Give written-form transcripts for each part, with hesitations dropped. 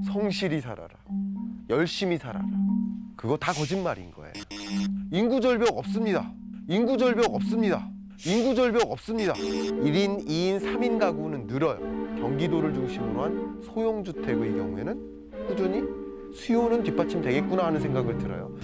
성실히 살아라. 열심히 살아라. 그거 다 거짓말인 거예요. 인구 절벽 없습니다. 인구 절벽 없습니다. 인구 절벽 없습니다. 1인, 2인, 3인 가구는 늘어요. 경기도를 중심으로 한 소형주택의 경우에는 꾸준히 수요는 뒷받침되겠구나 하는 생각을 들어요.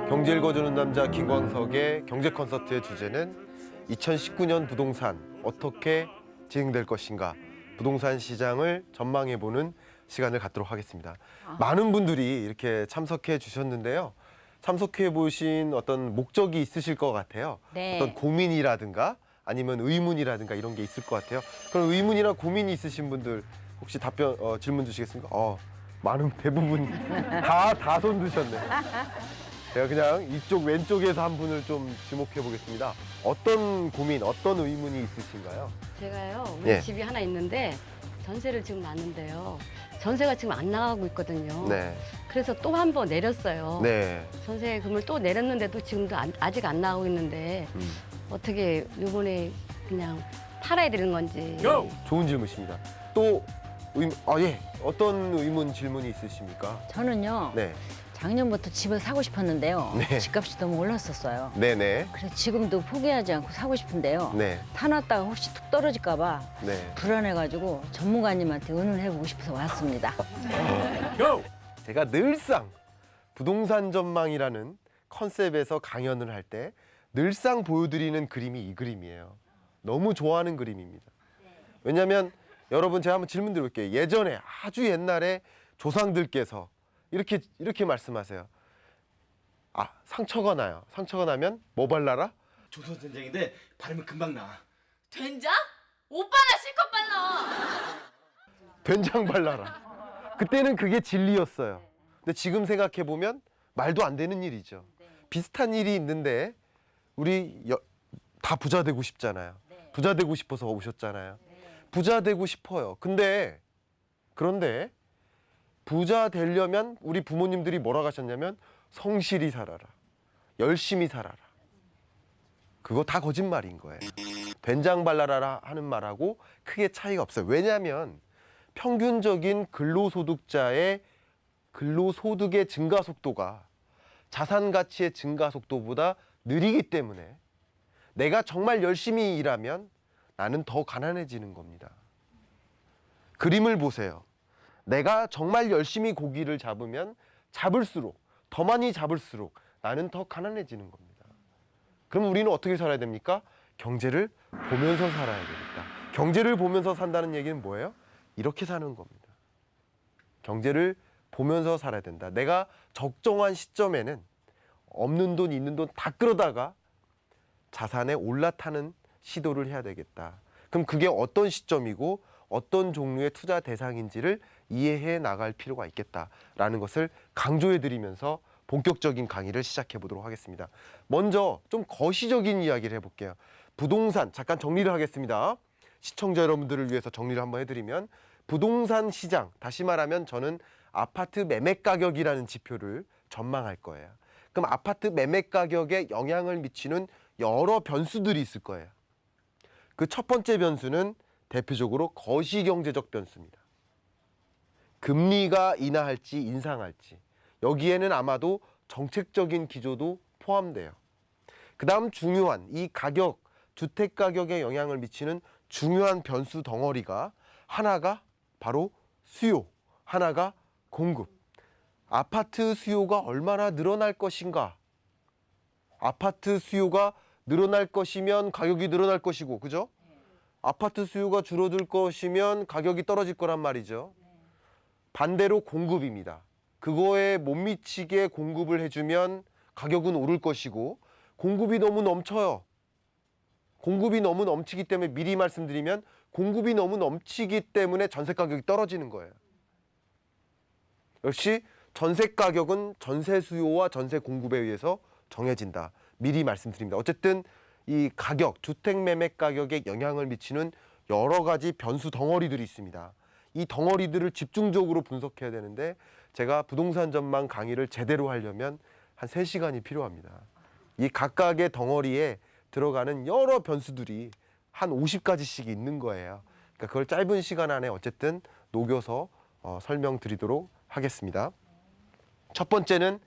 경제 읽어주는 남자 김광석의 경제 콘서트의 주제는 2019년 부동산 어떻게 진행될 것인가, 부동산 시장을 전망해보는 시간을 갖도록 하겠습니다. 많은 분들이 이렇게 참석해 주셨는데요. 참석해 보신 어떤 목적이 있으실 것 같아요. 네. 어떤 고민이라든가 아니면 의문이라든가 이런 게 있을 것 같아요. 그럼 의문이나 고민이 있으신 분들 혹시 질문 주시겠습니까? 많은 대부분 다 손 드셨네. 제가 그냥 이쪽 왼쪽에서 한 분을 좀 주목해 보겠습니다. 어떤 고민, 어떤 의문이 있으신가요? 제가요, 우리 예. 집이 하나 있는데 전세를 지금 놨는데요. 전세가 지금 안 나가고 있거든요. 네, 그래서 또 한 번 내렸어요. 네. 전세금을 또 내렸는데도 지금도 아직 안 나가고 있는데 어떻게 이번에 그냥 팔아야 되는 건지. 좋은 질문이십니다. 또 어떤 의문 질문이 있으십니까? 저는요, 네, 작년부터 집을 사고 싶었는데요. 네. 집값이 너무 올랐었어요. 네네, 그래서 지금도 포기하지 않고 사고 싶은데요. 네, 사놨다가 혹시 툭 떨어질까봐 네. 불안해가지고 전문가님한테 의논해보고 싶어서 왔습니다. 제가 늘상 부동산 전망이라는 컨셉에서 강연을 할 때 늘상 보여드리는 그림이 이 그림이에요. 너무 좋아하는 그림입니다. 왜냐하면 여러분, 제가 한번 질문 드려볼게요. 예전에 아주 옛날에 조상들께서 이렇게 말씀하세요. 상처가 나요. 상처가 나면 뭐 발라라? 조선된장인데 바르면 금방 나. 된장? 오빠나 실컷 발라. 된장 발라라. 그때는 그게 진리였어요. 근데 지금 생각해 보면 말도 안 되는 일이죠. 비슷한 일이 있는데 우리 다 부자 되고 싶잖아요. 부자 되고 싶어서 오셨잖아요. 부자 되고 싶어요. 그런데 부자 되려면 우리 부모님들이 뭐라고 하셨냐면 성실히 살아라. 열심히 살아라. 그거 다 거짓말인 거예요. 된장 발라라 하는 말하고 크게 차이가 없어요. 왜냐하면 평균적인 근로소득자의 근로소득의 증가 속도가 자산 가치의 증가 속도보다 느리기 때문에 내가 정말 열심히 일하면 나는 더 가난해지는 겁니다. 그림을 보세요. 내가 정말 열심히 고기를 잡으면 잡을수록, 더 많이 잡을수록 나는 더 가난해지는 겁니다. 그럼 우리는 어떻게 살아야 됩니까? 경제를 보면서 살아야 됩니다. 경제를 보면서 산다는 얘기는 뭐예요? 이렇게 사는 겁니다. 경제를 보면서 살아야 된다. 내가 적정한 시점에는 없는 돈, 있는 돈 다 끌어다가 자산에 올라타는 시도를 해야 되겠다. 그럼 그게 어떤 시점이고 어떤 종류의 투자 대상인지를 이해해 나갈 필요가 있겠다라는 것을 강조해 드리면서 본격적인 강의를 시작해 보도록 하겠습니다. 먼저 좀 거시적인 이야기를 해볼게요. 부동산, 잠깐 정리를 하겠습니다. 시청자 여러분들을 위해서 정리를 한번 해드리면, 부동산 시장, 다시 말하면 저는 아파트 매매 가격이라는 지표를 전망할 거예요. 그럼 아파트 매매 가격에 영향을 미치는 여러 변수들이 있을 거예요. 그 첫 번째 변수는 대표적으로 거시경제적 변수입니다. 금리가 인하할지 인상할지, 여기에는 아마도 정책적인 기조도 포함돼요. 그 다음 중요한 이 가격, 주택 가격에 영향을 미치는 중요한 변수 덩어리가 하나가 바로 수요, 하나가 공급. 아파트 수요가 얼마나 늘어날 것인가. 아파트 수요가 늘어날 것이면 가격이 늘어날 것이고, 그죠? 아파트 수요가 줄어들 것이면 가격이 떨어질 거란 말이죠. 반대로 공급입니다. 그거에 못 미치게 공급을 해주면 가격은 오를 것이고, 공급이 너무 넘쳐요. 공급이 너무 넘치기 때문에, 미리 말씀드리면 공급이 너무 넘치기 때문에 전세 가격이 떨어지는 거예요. 역시 전세 가격은 전세 수요와 전세 공급에 의해서 정해진다. 미리 말씀드립니다. 어쨌든 이 가격, 주택 매매 가격에 영향을 미치는 여러 가지 변수 덩어리들이 있습니다. 이 덩어리들을 집중적으로 분석해야 되는데 제가 부동산 전망 강의를 제대로 하려면 한 3시간이 필요합니다. 이 각각의 덩어리에 들어가는 여러 변수들이 한 50가지씩 있는 거예요. 그러니까 그걸 짧은 시간 안에 어쨌든 녹여서 설명드리도록 하겠습니다. 첫 번째는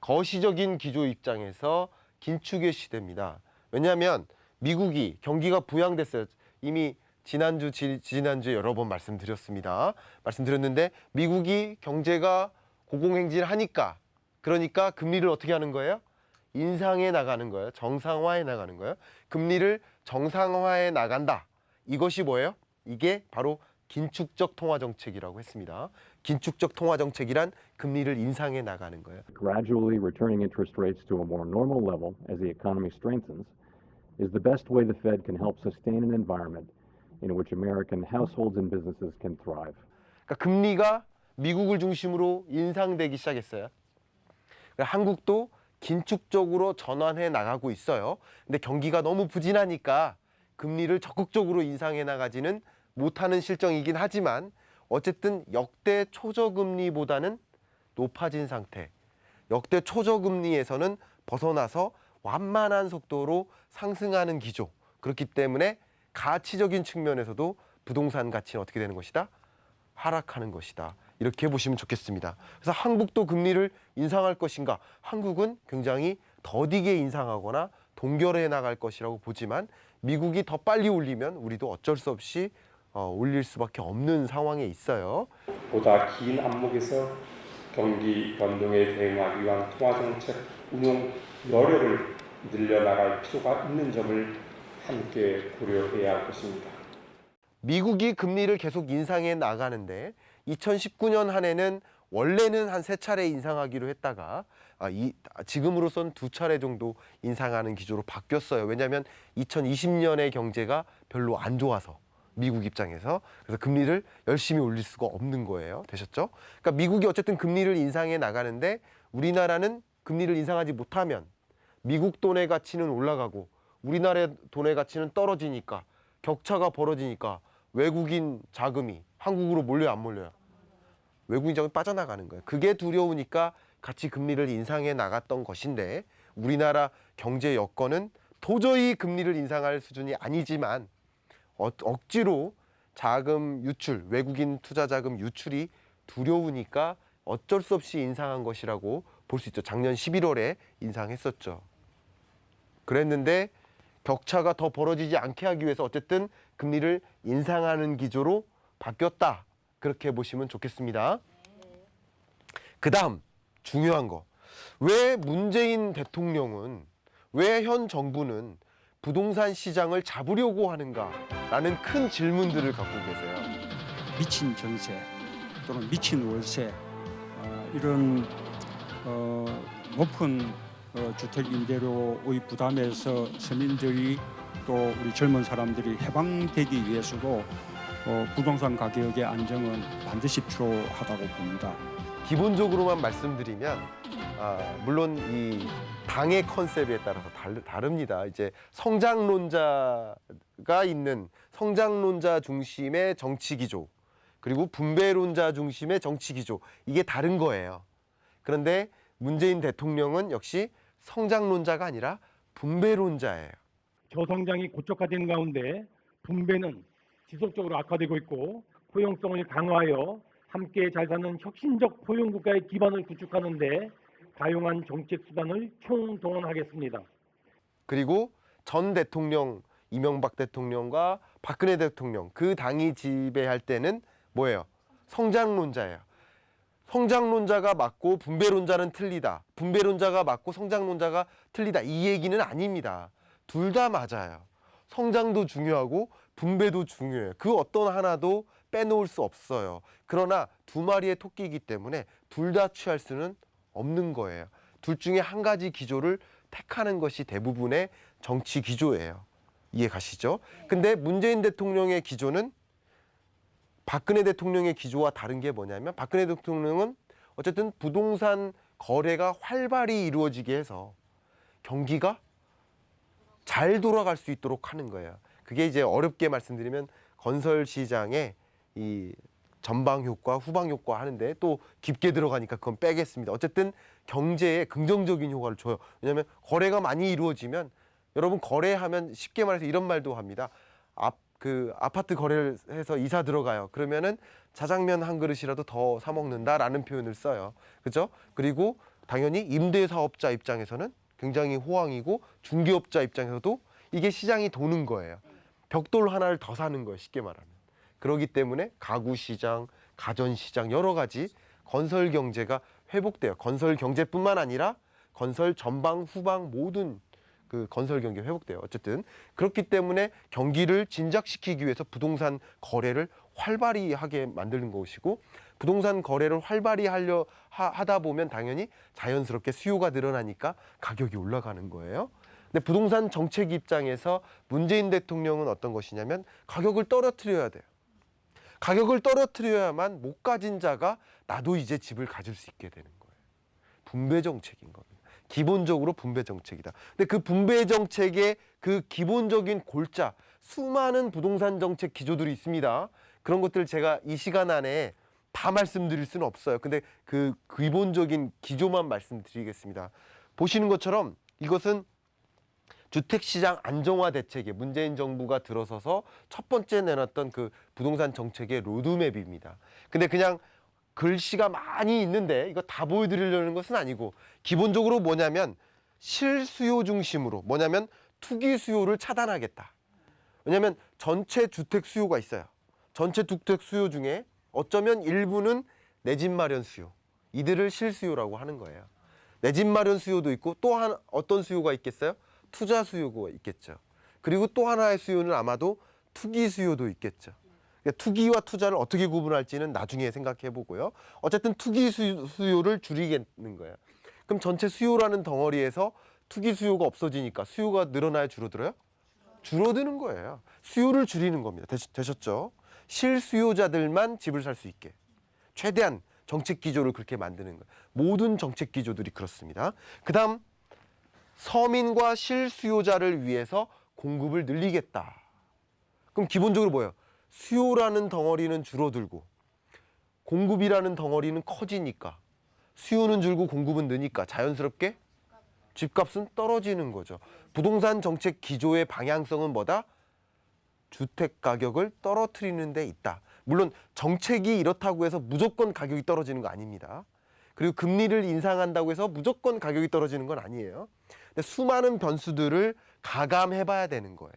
거시적인 기조 입장에서 긴축의 시대입니다. 왜냐하면 미국이 경기가 부양됐어요. 이미 지난주에 여러 번 말씀드렸는데 미국이 경제가 고공행진하니까 그러니까 금리를 어떻게 하는 거예요? 인상해 나가는 거예요. 정상화해 나가는 거예요. 금리를 정상화해 나간다. 이것이 뭐예요? 이게 바로 긴축적 통화 정책이라고 했습니다. 긴축적 통화 정책이란 금리를 인상해 나가는 거예요. Gradually returning interest rates to a more normal level as the economy strengthens is the best way the Fed can help sustain an environment in which American households and businesses can thrive. 그러니까 금리가 미국을 중심으로 인상되기 시작했어요. 한국도 긴축적으로 전환해 나가고 있어요. 근데 경기가 너무 부진하니까 금리를 적극적으로 인상해 나가지는 못하는 실정이긴 하지만 어쨌든 역대 초저금리보다는 높아진 상태. 역대 초저금리에서는 벗어나서 완만한 속도로 상승하는 기조. 그렇기 때문에 가치적인 측면에서도 부동산 가치는 어떻게 되는 것이다? 하락하는 것이다. 이렇게 보시면 좋겠습니다. 그래서 한국도 금리를 인상할 것인가? 한국은 굉장히 더디게 인상하거나 동결해 나갈 것이라고 보지만 미국이 더 빨리 올리면 우리도 어쩔 수 없이 올릴 수밖에 없는 상황에 있어요. 보다 긴 안목에서 경기 변동에 대응하기 위한 통화정책 운용 여력을 늘려나갈 필요가 있는 점을 함께 고려해야 할 것입니다. 미국이 금리를 계속 인상해 나가는데 2019년 한 해는 원래는 한 3차례 인상하기로 했다가 지금으로선 2차례 정도 인상하는 기조로 바뀌었어요. 왜냐하면 2020년의 경제가 별로 안 좋아서 미국 입장에서 그래서 금리를 열심히 올릴 수가 없는 거예요. 되셨죠? 그러니까 미국이 어쨌든 금리를 인상해 나가는데 우리나라는 금리를 인상하지 못하면 미국 돈의 가치는 올라가고 우리나라의 돈의 가치는 떨어지니까 격차가 벌어지니까 외국인 자금이 한국으로 몰려요, 안 몰려요? 외국인 자금이 빠져나가는 거예요. 그게 두려우니까 같이 금리를 인상해 나갔던 것인데 우리나라 경제 여건은 도저히 금리를 인상할 수준이 아니지만 억지로 자금 유출, 외국인 투자 자금 유출이 두려우니까 어쩔 수 없이 인상한 것이라고 볼 수 있죠. 작년 11월에 인상했었죠. 그랬는데 격차가 더 벌어지지 않게 하기 위해서 어쨌든 금리를 인상하는 기조로 바뀌었다. 그렇게 보시면 좋겠습니다. 그 다음 중요한 거. 왜 문재인 대통령은, 왜 현 정부는 부동산 시장을 잡으려고 하는가라는 큰 질문들을 갖고 계세요. 미친 전세 또는 미친 월세 이런 높은 주택 임대료의 부담에서 서민들이 또 우리 젊은 사람들이 해방되기 위해서도 부동산 가격의 안정은 반드시 필요하다고 봅니다. 기본적으로만 말씀드리면 물론 이 당의 컨셉에 따라서 다릅니다. 이제 성장론자가 있는 성장론자 중심의 정치 기조 그리고 분배론자 중심의 정치 기조 이게 다른 거예요. 그런데 문재인 대통령은 역시 성장론자가 아니라 분배론자예요. 저성장이 고착화되는 가운데 분배는 지속적으로 악화되고 있고 포용성을 강화하여 함께 잘 사는 혁신적 포용국가의 기반을 구축하는 데 가용한 정책 수단을 총동원하겠습니다. 그리고 전 대통령 이명박 대통령과 박근혜 대통령 그 당이 지배할 때는 뭐예요? 성장론자예요. 성장론자가 맞고 분배론자는 틀리다. 분배론자가 맞고 성장론자가 틀리다. 이 얘기는 아닙니다. 둘 다 맞아요. 성장도 중요하고 분배도 중요해요. 그 어떤 하나도 빼놓을 수 없어요. 그러나 두 마리의 토끼이기 때문에 둘 다 취할 수는 없는 거예요. 둘 중에 한 가지 기조를 택하는 것이 대부분의 정치 기조예요. 이해 가시죠? 근데 문재인 대통령의 기조는 박근혜 대통령의 기조와 다른 게 뭐냐면 박근혜 대통령은 어쨌든 부동산 거래가 활발히 이루어지게 해서 경기가 잘 돌아갈 수 있도록 하는 거예요. 그게 이제 어렵게 말씀드리면 건설 시장의 이 전방 효과, 후방 효과 하는데 또 깊게 들어가니까 그건 빼겠습니다. 어쨌든 경제에 긍정적인 효과를 줘요. 왜냐하면 거래가 많이 이루어지면 여러분 거래하면 쉽게 말해서 이런 말도 합니다. 아파트 거래를 해서 이사 들어가요. 그러면은 자장면 한 그릇이라도 더 사 먹는다라는 표현을 써요. 그죠? 그리고 당연히 임대사업자 입장에서는 굉장히 호황이고 중개업자 입장에서도 이게 시장이 도는 거예요. 벽돌 하나를 더 사는 거예요. 쉽게 말하면. 그렇기 때문에 가구 시장, 가전 시장 여러 가지 건설 경제가 회복돼요. 건설 경제뿐만 아니라 건설 전방, 후방 모든 그 건설 경기 회복돼요. 어쨌든 그렇기 때문에 경기를 진작시키기 위해서 부동산 거래를 활발히 하게 만드는 것이고 부동산 거래를 활발히 하다 보면 당연히 자연스럽게 수요가 늘어나니까 가격이 올라가는 거예요. 근데 부동산 정책 입장에서 문재인 대통령은 어떤 것이냐면 가격을 떨어뜨려야 돼요. 가격을 떨어뜨려야만 못 가진 자가 나도 이제 집을 가질 수 있게 되는 거예요. 분배 정책인 겁니다. 기본적으로 분배 정책이다. 근데 그 분배 정책의 그 기본적인 골자, 수많은 부동산 정책 기조들이 있습니다. 그런 것들 제가 이 시간 안에 다 말씀드릴 수는 없어요. 근데 그 기본적인 기조만 말씀드리겠습니다. 보시는 것처럼 이것은 주택시장 안정화 대책에 문재인 정부가 들어서서 첫 번째 내놨던 그 부동산 정책의 로드맵입니다. 근데 그냥 글씨가 많이 있는데 이거 다 보여드리려는 것은 아니고 기본적으로 뭐냐면 실수요 중심으로 뭐냐면 투기 수요를 차단하겠다. 왜냐하면 전체 주택 수요가 있어요. 전체 주택 수요 중에 어쩌면 일부는 내 집 마련 수요, 이들을 실수요라고 하는 거예요. 내 집 마련 수요도 있고 또 어떤 수요가 있겠어요? 투자 수요가 있겠죠. 그리고 또 하나의 수요는 아마도 투기 수요도 있겠죠. 그러니까 투기와 투자를 어떻게 구분할지는 나중에 생각해 보고요. 어쨌든 투기 수요를 줄이겠는 거예요. 그럼 전체 수요라는 덩어리에서 투기 수요가 없어지니까 수요가 늘어나요, 줄어들어요? 줄어드는 거예요. 수요를 줄이는 겁니다. 되셨죠? 실수요자들만 집을 살 수 있게 최대한 정책 기조를 그렇게 만드는 거예요. 모든 정책 기조들이 그렇습니다. 그다음 서민과 실수요자를 위해서 공급을 늘리겠다. 그럼 기본적으로 뭐예요? 수요라는 덩어리는 줄어들고 공급이라는 덩어리는 커지니까 수요는 줄고 공급은 느니까 자연스럽게 집값은 떨어지는 거죠. 부동산 정책 기조의 방향성은 뭐다? 주택 가격을 떨어뜨리는 데 있다. 물론 정책이 이렇다고 해서 무조건 가격이 떨어지는 거 아닙니다. 그리고 금리를 인상한다고 해서 무조건 가격이 떨어지는 건 아니에요. 근데 수많은 변수들을 가감해 봐야 되는 거예요.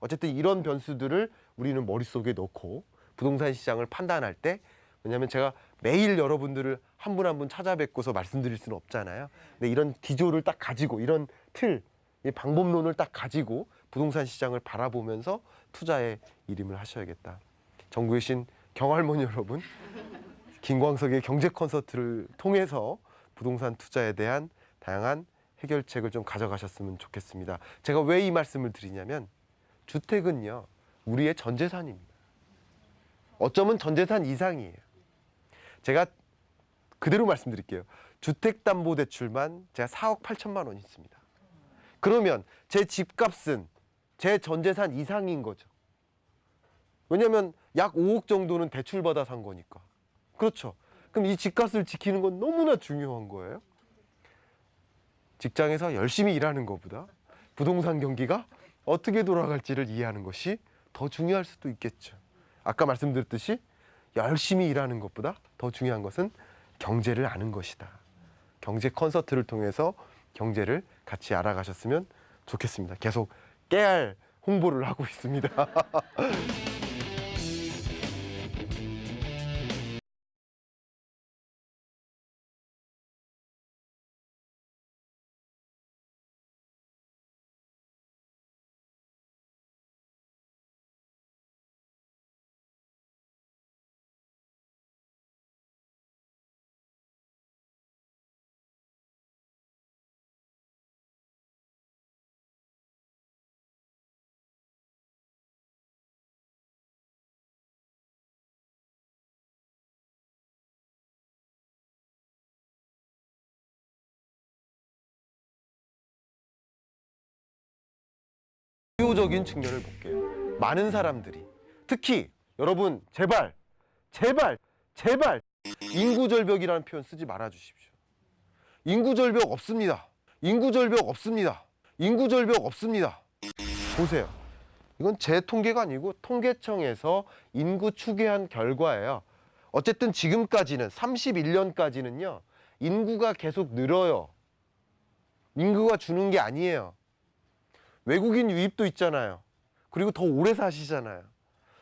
어쨌든 이런 변수들을 우리는 머릿속에 넣고 부동산 시장을 판단할 때, 왜냐하면 제가 매일 여러분들을 한 분 한 분 찾아뵙고서 말씀드릴 수는 없잖아요. 근데 이런 기조를 딱 가지고 이런 틀, 이 방법론을 딱 가지고 부동산 시장을 바라보면서 투자에 일임을 하셔야겠다. 전국에 계신 경할머니 여러분, 김광석의 경제 콘서트를 통해서 부동산 투자에 대한 다양한 해결책을 좀 가져가셨으면 좋겠습니다. 제가 왜 이 말씀을 드리냐면 주택은요, 우리의 전 재산입니다. 어쩌면 전 재산 이상이에요. 제가 그대로 말씀드릴게요. 주택담보대출만 제가 4억 8천만 원 있습니다. 그러면 제 집값은 제 전 재산 이상인 거죠. 왜냐하면 약 5억 정도는 대출받아 산 거니까. 그렇죠. 그럼 이 집값을 지키는 건 너무나 중요한 거예요. 직장에서 열심히 일하는 것보다 부동산 경기가 어떻게 돌아갈지를 이해하는 것이 더 중요할 수도 있겠죠. 아까 말씀드렸듯이 열심히 일하는 것보다 더 중요한 것은 경제를 아는 것이다. 경제 콘서트를 통해서 경제를 같이 알아가셨으면 좋겠습니다. 계속 깨알 홍보를 하고 있습니다. 구조적인 측면을 볼게요. 많은 사람들이, 특히 여러분 제발 인구절벽이라는 표현 쓰지 말아 주십시오. 인구절벽 없습니다. 인구절벽 없습니다. 인구절벽 없습니다. 보세요. 이건 제 통계가 아니고 통계청에서 인구 추계한 결과예요. 어쨌든 지금까지는 31년까지는요. 인구가 계속 늘어요. 인구가 주는 게 아니에요. 외국인 유입도 있잖아요. 그리고 더 오래 사시잖아요.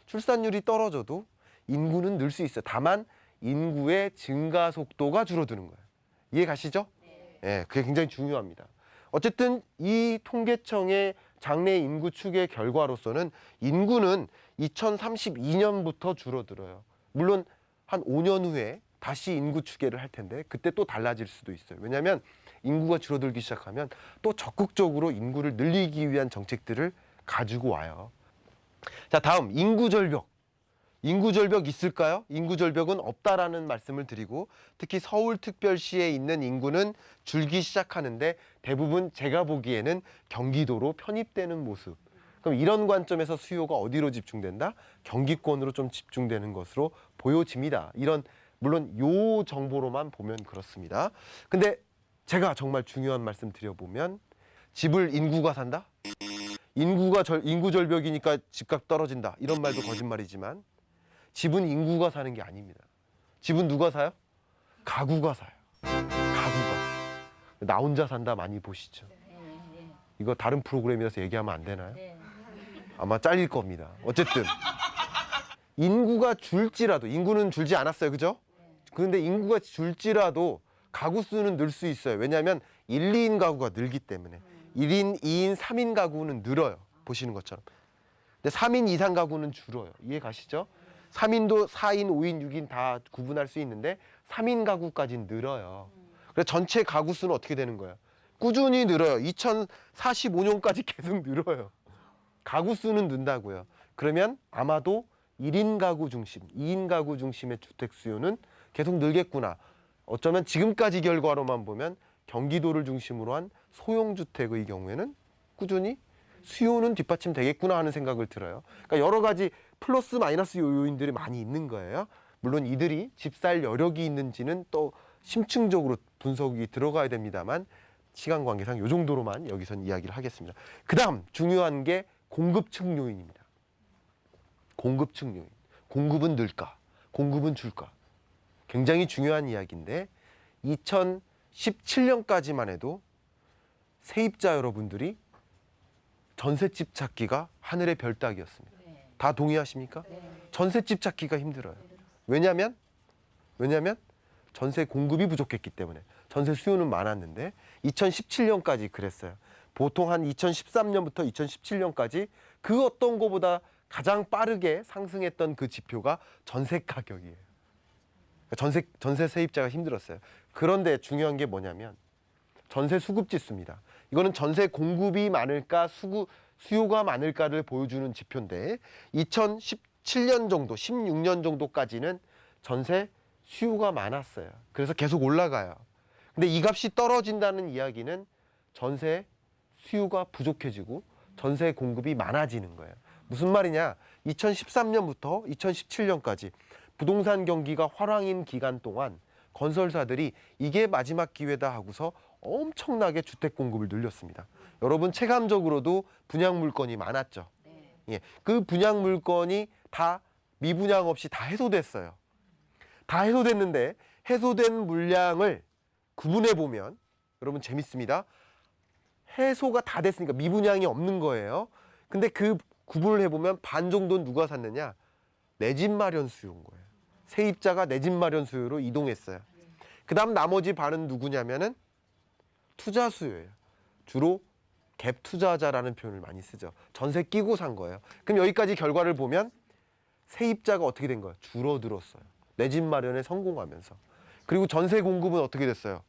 출산율이 떨어져도 인구는 늘 수 있어요. 다만 인구의 증가 속도가 줄어드는 거예요. 이해 가시죠? 네, 그게 굉장히 중요합니다. 어쨌든 이 통계청의 장래 인구 추계 결과로서는 인구는 2032년부터 줄어들어요. 물론 한 5년 후에 다시 인구 추계를 할 텐데 그때 또 달라질 수도 있어요. 왜냐하면 인구가 줄어들기 시작하면 또 적극적으로 인구를 늘리기 위한 정책들을 가지고 와요. 자, 다음 인구절벽. 인구절벽 있을까요? 인구절벽은 없다라는 말씀을 드리고 특히 서울특별시에 있는 인구는 줄기 시작하는데 대부분 제가 보기에는 경기도로 편입되는 모습. 그럼 이런 관점에서 수요가 어디로 집중된다? 경기권으로 좀 집중되는 것으로 보여집니다. 이런 물론 요 정보로만 보면 그렇습니다. 근데 제가 정말 중요한 말씀 드려보면 집을 인구가 산다? 인구절벽이니까 집값 떨어진다. 이런 말도 거짓말이지만 집은 인구가 사는 게 아닙니다. 집은 누가 사요? 가구가 사요. 가구가. 나 혼자 산다 많이 보시죠. 이거 다른 프로그램이라서 얘기하면 안 되나요? 아마 잘릴 겁니다. 어쨌든 인구가 줄지라도 인구는 줄지 않았어요. 그죠? 그런데 인구가 줄지라도 가구 수는 늘 수 있어요. 왜냐하면 1, 2인 가구가 늘기 때문에 1인, 2인, 3인 가구는 늘어요. 보시는 것처럼. 근데 3인 이상 가구는 줄어요. 이해 가시죠? 3인도 4인, 5인, 6인 다 구분할 수 있는데 3인 가구까지는 늘어요. 그래서 전체 가구 수는 어떻게 되는 거예요? 꾸준히 늘어요. 2045년까지 계속 늘어요. 가구 수는 는다고요. 그러면 아마도 1인 가구 중심, 2인 가구 중심의 주택 수요는 계속 늘겠구나. 어쩌면 지금까지 결과로만 보면 경기도를 중심으로 한 소형주택의 경우에는 꾸준히 수요는 뒷받침되겠구나 하는 생각을 들어요. 그러니까 여러 가지 플러스 마이너스 요인들이 많이 있는 거예요. 물론 이들이 집 살 여력이 있는지는 또 심층적으로 분석이 들어가야 됩니다만 시간 관계상 이 정도로만 여기선 이야기를 하겠습니다. 그 다음 중요한 게 공급층 요인입니다. 공급층 요인. 공급은 늘까? 공급은 줄까? 굉장히 중요한 이야기인데 2017년까지만 해도 세입자 여러분들이 전셋집 찾기가 하늘의 별 따기였습니다. 다 동의하십니까? 전셋집 찾기가 힘들어요. 왜냐하면 전세 공급이 부족했기 때문에 전세 수요는 많았는데 2017년까지 그랬어요. 보통 한 2013년부터 2017년까지 그 어떤 거보다 가장 빠르게 상승했던 그 지표가 전세 가격이에요. 전세 세입자가 힘들었어요. 그런데 중요한 게 뭐냐면 전세 수급 지수입니다. 이거는 전세 공급이 많을까 수요가 많을까를 보여주는 지표인데 2017년 정도, 16년 정도까지는 전세 수요가 많았어요. 그래서 계속 올라가요. 근데 이 값이 떨어진다는 이야기는 전세 수요가 부족해지고 전세 공급이 많아지는 거예요. 무슨 말이냐? 2013년부터 2017년까지 부동산 경기가 화랑인 기간 동안 건설사들이 이게 마지막 기회다 하고서 엄청나게 주택 공급을 늘렸습니다. 여러분 체감적으로도 분양 물건이 많았죠. 예, 그 분양 물건이 다 미분양 없이 다 해소됐어요. 다 해소됐는데 해소된 물량을 구분해 보면 여러분 재밌습니다. 해소가 다 됐으니까 미분양이 없는 거예요. 근데 그 구분을 해보면 반 정도는 누가 샀느냐? 내 집 마련 수요인 거예요. 세입자가 내 집 마련 수요로 이동했어요. 그 다음 나머지 반은 누구냐면은 투자 수요예요. 주로 갭 투자자라는 표현을 많이 쓰죠. 전세 끼고 산 거예요. 그럼 여기까지 결과를 보면 세입자가 어떻게 된 거예요? 줄어들었어요. 내 집 마련에 성공하면서. 그리고 전세 공급은 어떻게 됐어요?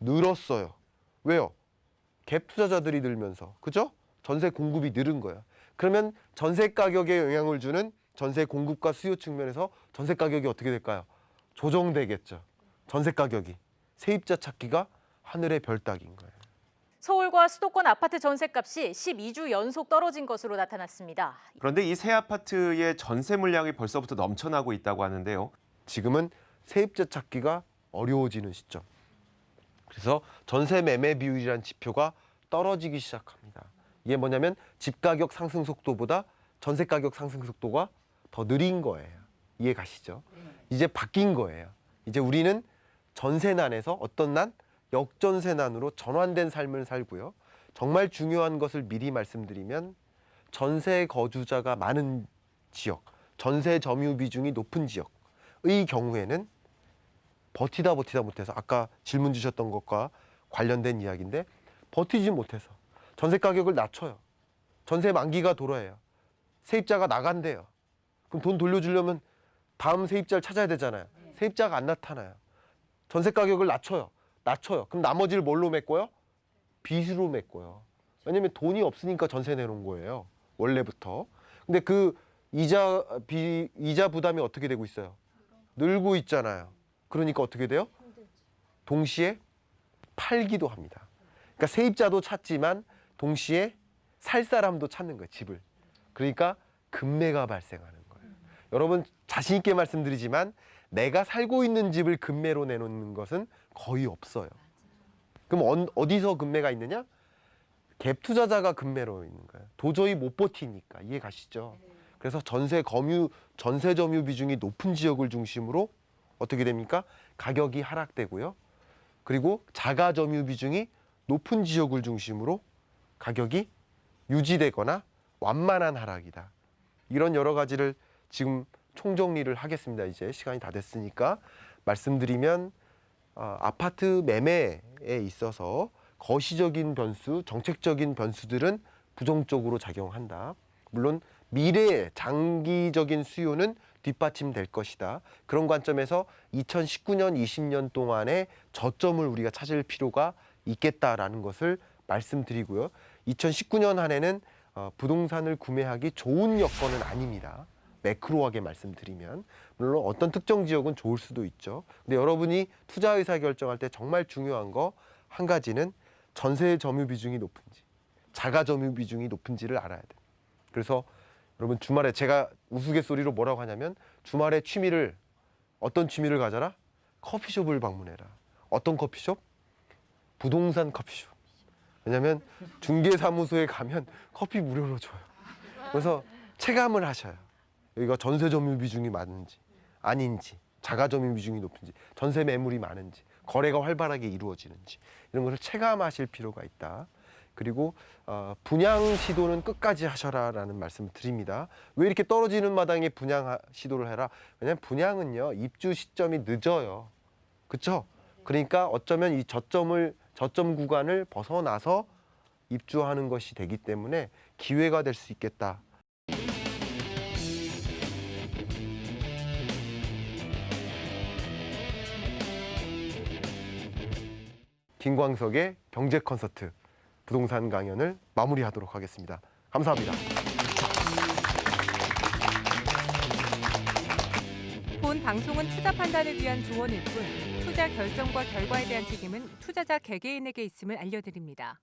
늘었어요. 왜요? 갭 투자자들이 늘면서. 그죠? 전세 공급이 늘은 거예요. 그러면 전세 가격에 영향을 주는 전세 공급과 수요 측면에서 전세 가격이 어떻게 될까요? 조정되겠죠. 전세 가격이. 세입자 찾기가 하늘의 별 따기인 거예요. 서울과 수도권 아파트 전셋값이 12주 연속 떨어진 것으로 나타났습니다. 그런데 이 새 아파트의 전세 물량이 벌써부터 넘쳐나고 있다고 하는데요. 지금은 세입자 찾기가 어려워지는 시점. 그래서 전세 매매 비율이라는 지표가 떨어지기 시작합니다. 이게 뭐냐면 집 가격 상승 속도보다 전세 가격 상승 속도가 더 느린 거예요. 이해 가시죠? 이제 바뀐 거예요. 이제 우리는 전세난에서 어떤 난? 역전세난으로 전환된 삶을 살고요. 정말 중요한 것을 미리 말씀드리면 전세 거주자가 많은 지역, 전세 점유 비중이 높은 지역의 경우에는 버티다 못해서 아까 질문 주셨던 것과 관련된 이야기인데 버티지 못해서 전세 가격을 낮춰요. 전세 만기가 돌아요. 세입자가 나간대요. 그럼 돈 돌려주려면 다음 세입자를 찾아야 되잖아요. 세입자가 안 나타나요. 전세 가격을 낮춰요. 그럼 나머지를 뭘로 메꿔요? 빚으로 메꿔요. 왜냐면 돈이 없으니까 전세 내놓은 거예요. 원래부터. 근데 그 이자 부담이 어떻게 되고 있어요? 늘고 있잖아요. 그러니까 어떻게 돼요? 동시에 팔기도 합니다. 그러니까 세입자도 찾지만 동시에 살 사람도 찾는 거예요, 집을. 그러니까 급매가 발생하는 거예요. 여러분 자신 있게 말씀드리지만 내가 살고 있는 집을 급매로 내놓는 것은 거의 없어요. 그럼 어디서 급매가 있느냐? 갭 투자자가 급매로 있는 거예요. 도저히 못 버티니까. 이해 가시죠? 그래서 전세 점유 비중이 높은 지역을 중심으로 어떻게 됩니까? 가격이 하락되고요. 그리고 자가 점유 비중이 높은 지역을 중심으로 가격이 유지되거나 완만한 하락이다. 이런 여러 가지를 지금 총정리를 하겠습니다. 이제 시간이 다 됐으니까 말씀드리면 아파트 매매에 있어서 거시적인 변수, 정책적인 변수들은 부정적으로 작용한다. 물론 미래의 장기적인 수요는 뒷받침될 것이다. 그런 관점에서 2019년, 20년 동안의 저점을 우리가 찾을 필요가 있겠다라는 것을 말씀드리고요. 2019년 한 해는 부동산을 구매하기 좋은 여건은 아닙니다. 매크로하게 말씀드리면 물론 어떤 특정 지역은 좋을 수도 있죠. 근데 여러분이 투자 의사 결정할 때 정말 중요한 거 한 가지는 전세 점유 비중이 높은지 자가 점유 비중이 높은지를 알아야 돼요. 그래서 여러분 주말에 제가 우스갯소리로 뭐라고 하냐면 주말에 어떤 취미를 가져라? 커피숍을 방문해라. 어떤 커피숍? 부동산 커피숍. 왜냐하면 중개사무소에 가면 커피 무료로 줘요. 그래서 체감을 하셔요. 여기가 전세 점유 비중이 많은지 아닌지 자가 점유 비중이 높은지 전세 매물이 많은지 거래가 활발하게 이루어지는지 이런 것을 체감하실 필요가 있다. 그리고 분양 시도는 끝까지 하셔라라는 말씀을 드립니다. 왜 이렇게 떨어지는 마당에 분양 시도를 해라? 왜냐하면 분양은요 입주 시점이 늦어요. 그렇죠? 그러니까 어쩌면 이 저점 구간을 벗어나서 입주하는 것이 되기 때문에 기회가 될 수 있겠다. 김광석의 경제 콘서트 부동산 강연을 마무리하도록 하겠습니다. 감사합니다. 본 방송은 투자 판단을 위한 조언일 뿐 투자 결정과 결과에 대한 책임은 투자자 개개인에게 있음을 알려드립니다.